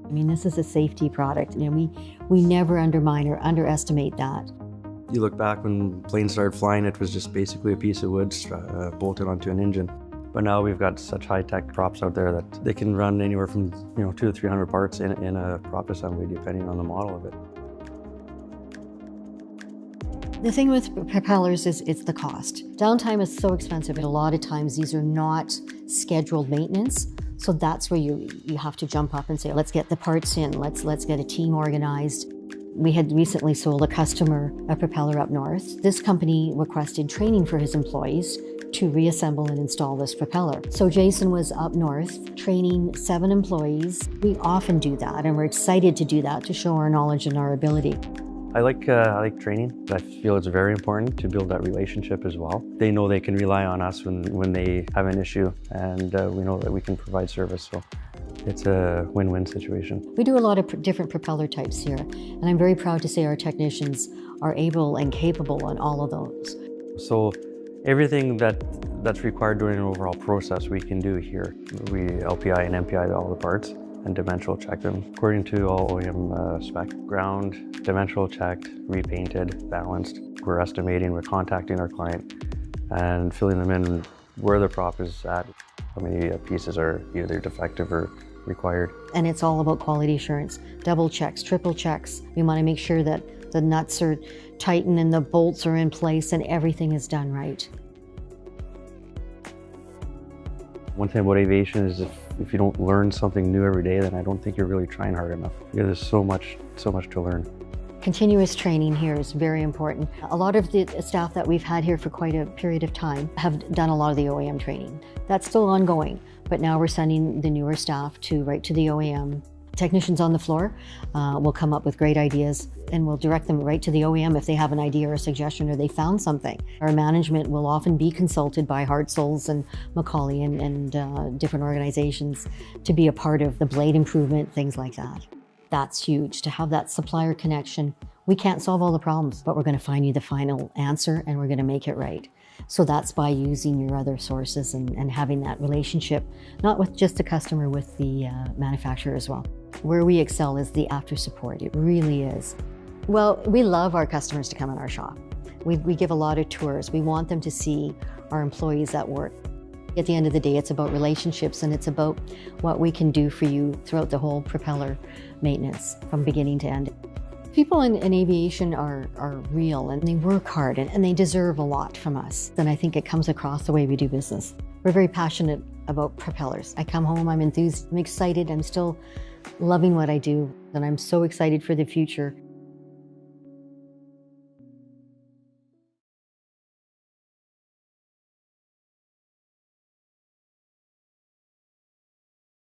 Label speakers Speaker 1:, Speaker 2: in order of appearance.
Speaker 1: I mean, this is a safety product, and we never undermine or underestimate that.
Speaker 2: You look back when planes started flying, it was just basically a piece of wood bolted onto an engine. But now we've got such high-tech props out there that they can run anywhere from 200 to 300 parts in a prop assembly, depending on the model of it.
Speaker 1: The thing with propellers is it's the cost. Downtime is so expensive, and a lot of times these are not scheduled maintenance. So that's where you have to jump up and say, let's get the parts in, let's get a team organized. We had recently sold a customer a propeller up north. This company requested training for his employees to reassemble and install this propeller. So Jason was up north training 7 employees. We often do that, and we're excited to do that to show our knowledge and our ability.
Speaker 2: I like training. I feel it's very important to build that relationship as well. They know they can rely on us when they have an issue, and we know that we can provide service. So it's a win-win situation. We
Speaker 1: do a lot of different propeller types here, and I'm very proud to say our technicians are able and capable on all of those.
Speaker 2: So everything that's required during an overall process we can do here. We LPI and MPI all the parts and dimensional check them according to all OEM spec. Ground, dimensional checked, repainted, balanced. We're estimating, we're contacting our client and filling them in where the prop is at, how many pieces are either defective or required.
Speaker 1: And it's all about quality assurance. Double checks, triple checks. We want to make sure that the nuts are tightened and the bolts are in place and everything is done right.
Speaker 2: One thing about aviation is if you don't learn something new every day, then I don't think you're really trying hard enough. Yeah, there's so much to learn.
Speaker 1: Continuous training here is very important. A lot of the staff that we've had here for quite a period of time have done a lot of the OEM training. That's still ongoing, but now we're sending the newer staff right to the OEM. Technicians on the floor will come up with great ideas, and we'll direct them right to the OEM if they have an idea or a suggestion or they found something. Our management will often be consulted by Hartzell and McCauley and different organizations to be a part of the blade improvement, things like that. That's huge, to have that supplier connection. We can't solve all the problems, but we're going to find you the final answer and we're going to make it right. So that's by using your other sources and having that relationship, not with just the customer, with the manufacturer as well. Where we excel is the after support. It really is. Well, we love our customers to come in our shop. We give a lot of tours. We want them to see our employees at work. At the end of the day, it's about relationships, and it's about what we can do for you throughout the whole propeller maintenance from beginning to end. People in aviation are real, and they work hard, and they deserve a lot from us. And I think it comes across the way we do business. We're very passionate about propellers. I come home, I'm enthused, I'm excited, I'm still loving what I do, and I'm so excited for the future.